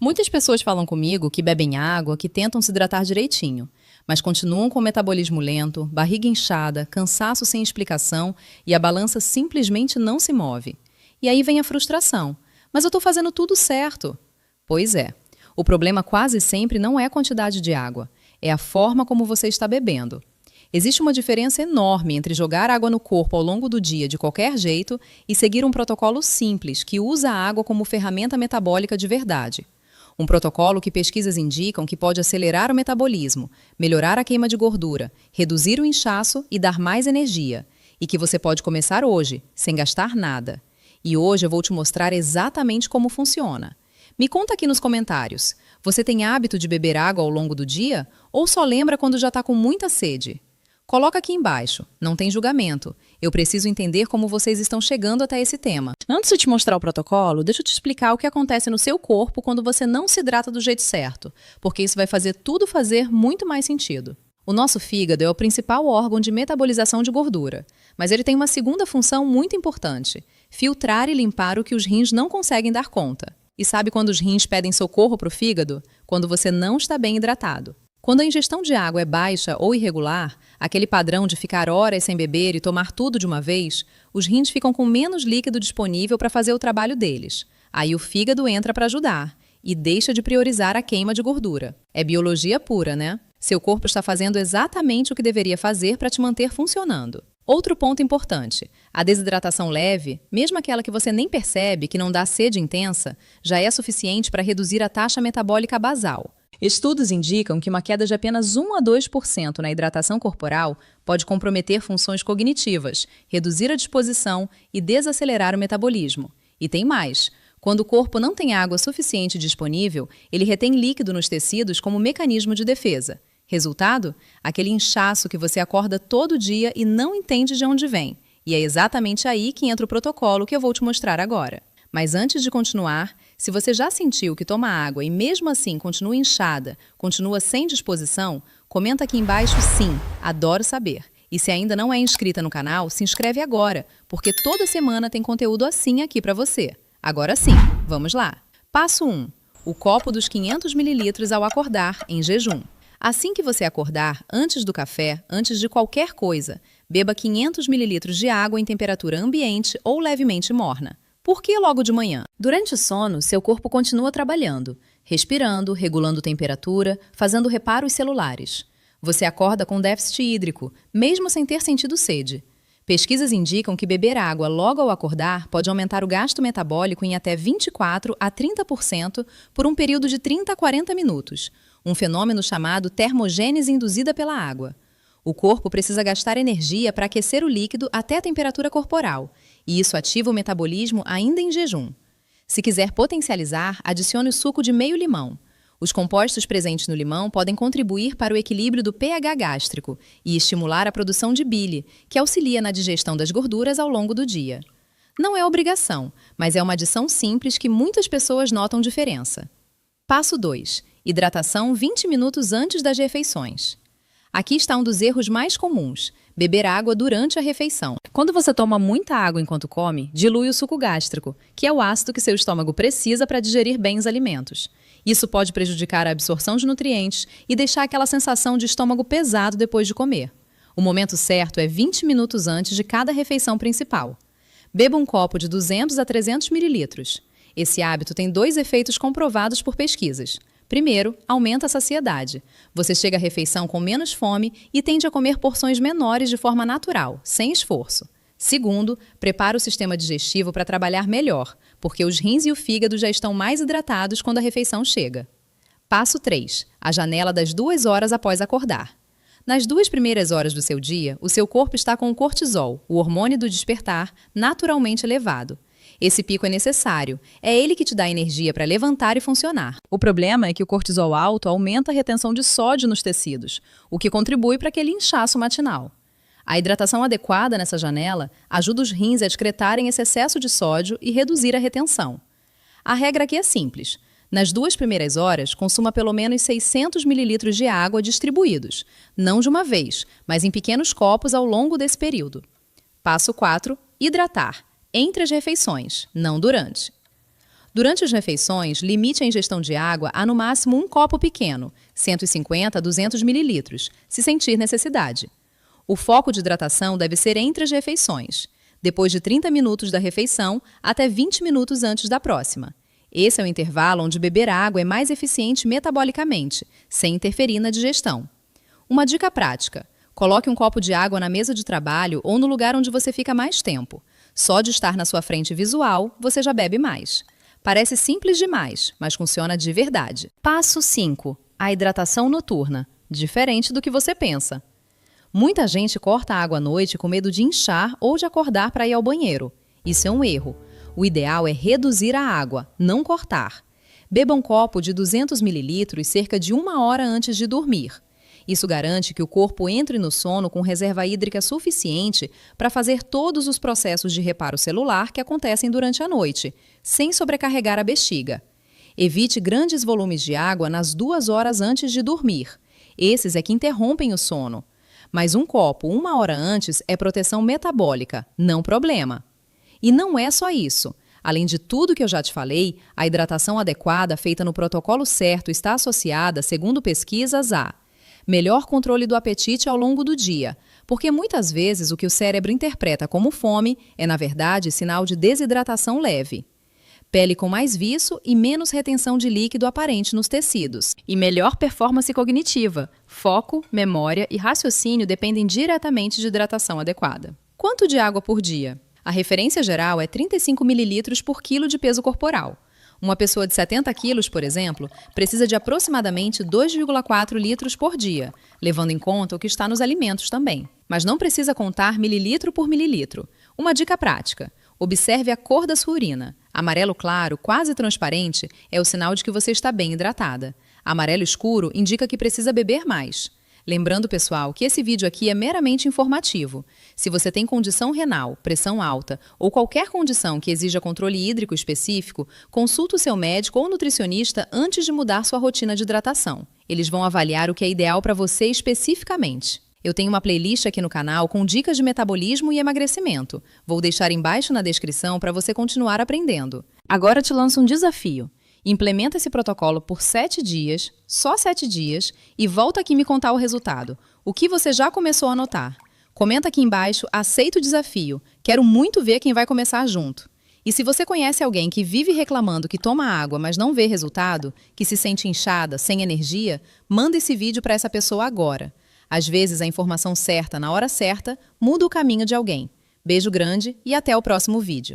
Muitas pessoas falam comigo que bebem água, que tentam se hidratar direitinho, mas continuam com o metabolismo lento, barriga inchada, cansaço sem explicação e a balança simplesmente não se move. E aí vem a frustração. Mas eu estou fazendo tudo certo. Pois é. O problema quase sempre não é a quantidade de água, é a forma como você está bebendo. Existe uma diferença enorme entre jogar água no corpo ao longo do dia de qualquer jeito e seguir um protocolo simples que usa a água como ferramenta metabólica de verdade. Um protocolo que pesquisas indicam que pode acelerar o metabolismo, melhorar a queima de gordura, reduzir o inchaço e dar mais energia. E que você pode começar hoje, sem gastar nada. E hoje eu vou te mostrar exatamente como funciona. Me conta aqui nos comentários, você tem hábito de beber água ao longo do dia ou só lembra quando já está com muita sede? Coloca aqui embaixo, não tem julgamento. Eu preciso entender como vocês estão chegando até esse tema. Antes de te mostrar o protocolo, deixa eu te explicar o que acontece no seu corpo quando você não se hidrata do jeito certo, porque isso vai fazer tudo fazer muito mais sentido. O nosso fígado é o principal órgão de metabolização de gordura, mas ele tem uma segunda função muito importante: filtrar e limpar o que os rins não conseguem dar conta. E sabe quando os rins pedem socorro para o fígado? Quando você não está bem hidratado. Quando a ingestão de água é baixa ou irregular, aquele padrão de ficar horas sem beber e tomar tudo de uma vez, os rins ficam com menos líquido disponível para fazer o trabalho deles. Aí o fígado entra para ajudar e deixa de priorizar a queima de gordura. É biologia pura, né? Seu corpo está fazendo exatamente o que deveria fazer para te manter funcionando. Outro ponto importante, a desidratação leve, mesmo aquela que você nem percebe, que não dá sede intensa, já é suficiente para reduzir a taxa metabólica basal. Estudos indicam que uma queda de apenas 1 a 2% na hidratação corporal pode comprometer funções cognitivas, reduzir a disposição e desacelerar o metabolismo. E tem mais. Quando o corpo não tem água suficiente disponível, ele retém líquido nos tecidos como mecanismo de defesa. Resultado? Aquele inchaço que você acorda todo dia e não entende de onde vem. E é exatamente aí que entra o protocolo que eu vou te mostrar agora. Mas antes de continuar, se você já sentiu que toma água e mesmo assim continua inchada, continua sem disposição, comenta aqui embaixo sim, adoro saber. E se ainda não é inscrita no canal, se inscreve agora, porque toda semana tem conteúdo assim aqui para você. Agora sim, vamos lá. Passo 1. O copo dos 500 ml ao acordar, em jejum. Assim que você acordar, antes do café, antes de qualquer coisa, beba 500 ml de água em temperatura ambiente ou levemente morna. Por que logo de manhã? Durante o sono, seu corpo continua trabalhando, respirando, regulando temperatura, fazendo reparos celulares. Você acorda com déficit hídrico, mesmo sem ter sentido sede. Pesquisas indicam que beber água logo ao acordar pode aumentar o gasto metabólico em até 24 a 30% por um período de 30 a 40 minutos, um fenômeno chamado termogênese induzida pela água. O corpo precisa gastar energia para aquecer o líquido até a temperatura corporal, e isso ativa o metabolismo ainda em jejum. Se quiser potencializar, adicione o suco de meio limão. Os compostos presentes no limão podem contribuir para o equilíbrio do pH gástrico e estimular a produção de bile, que auxilia na digestão das gorduras ao longo do dia. Não é obrigação, mas é uma adição simples que muitas pessoas notam diferença. Passo 2. Hidratação 20 minutos antes das refeições. Aqui está um dos erros mais comuns: beber água durante a refeição. Quando você toma muita água enquanto come, dilui o suco gástrico, que é o ácido que seu estômago precisa para digerir bem os alimentos. Isso pode prejudicar a absorção de nutrientes e deixar aquela sensação de estômago pesado depois de comer. O momento certo é 20 minutos antes de cada refeição principal. Beba um copo de 200 a 300 ml. Esse hábito tem 2 efeitos comprovados por pesquisas. Primeiro, aumenta a saciedade. Você chega à refeição com menos fome e tende a comer porções menores de forma natural, sem esforço. Segundo, prepara o sistema digestivo para trabalhar melhor, porque os rins e o fígado já estão mais hidratados quando a refeição chega. Passo 3. A janela das 2 horas após acordar. Nas 2 primeiras horas do seu dia, o seu corpo está com o cortisol, o hormônio do despertar, naturalmente elevado. Esse pico é necessário, é ele que te dá energia para levantar e funcionar. O problema é que o cortisol alto aumenta a retenção de sódio nos tecidos, o que contribui para aquele inchaço matinal. A hidratação adequada nessa janela ajuda os rins a excretarem esse excesso de sódio e reduzir a retenção. A regra aqui é simples. Nas 2 primeiras horas, consuma pelo menos 600 ml de água distribuídos, não de uma vez, mas em pequenos copos ao longo desse período. Passo 4. Hidratar. Entre as refeições, não durante. Durante as refeições, limite a ingestão de água a no máximo um copo pequeno, 150 a 200 mililitros, se sentir necessidade. O foco de hidratação deve ser entre as refeições, depois de 30 minutos da refeição até 20 minutos antes da próxima. Esse é o intervalo onde beber água é mais eficiente metabolicamente, sem interferir na digestão. Uma dica prática: coloque um copo de água na mesa de trabalho ou no lugar onde você fica mais tempo. Só de estar na sua frente visual, você já bebe mais. Parece simples demais, mas funciona de verdade. Passo 5. A hidratação noturna. Diferente do que você pensa. Muita gente corta a água à noite com medo de inchar ou de acordar para ir ao banheiro. Isso é um erro. O ideal é reduzir a água, não cortar. Beba um copo de 200 ml cerca de 1 hora antes de dormir. Isso garante que o corpo entre no sono com reserva hídrica suficiente para fazer todos os processos de reparo celular que acontecem durante a noite, sem sobrecarregar a bexiga. Evite grandes volumes de água nas 2 horas antes de dormir. Esses é que interrompem o sono. Mas um copo 1 hora antes é proteção metabólica, não problema. E não é só isso. Além de tudo que eu já te falei, a hidratação adequada feita no protocolo certo está associada, segundo pesquisas, a melhor controle do apetite ao longo do dia, porque muitas vezes o que o cérebro interpreta como fome é, na verdade, sinal de desidratação leve. Pele com mais viço e menos retenção de líquido aparente nos tecidos. E melhor performance cognitiva. Foco, memória e raciocínio dependem diretamente de hidratação adequada. Quanto de água por dia? A referência geral é 35 ml por quilo de peso corporal. Uma pessoa de 70 quilos, por exemplo, precisa de aproximadamente 2,4 litros por dia, levando em conta o que está nos alimentos também. Mas não precisa contar mililitro por mililitro. Uma dica prática: observe a cor da sua urina. Amarelo claro, quase transparente, é o sinal de que você está bem hidratada. Amarelo escuro indica que precisa beber mais. Lembrando, pessoal, que esse vídeo aqui é meramente informativo. Se você tem condição renal, pressão alta ou qualquer condição que exija controle hídrico específico, consulta o seu médico ou nutricionista antes de mudar sua rotina de hidratação. Eles vão avaliar o que é ideal para você especificamente. Eu tenho uma playlist aqui no canal com dicas de metabolismo e emagrecimento. Vou deixar embaixo na descrição para você continuar aprendendo. Agora te lanço um desafio. Implementa esse protocolo por 7 dias, só 7 dias, e volta aqui me contar o resultado. O que você já começou a notar? Comenta aqui embaixo, aceito o desafio. Quero muito ver quem vai começar junto. E se você conhece alguém que vive reclamando que toma água, mas não vê resultado, que se sente inchada, sem energia, manda esse vídeo para essa pessoa agora. Às vezes a informação certa, na hora certa, muda o caminho de alguém. Beijo grande e até o próximo vídeo.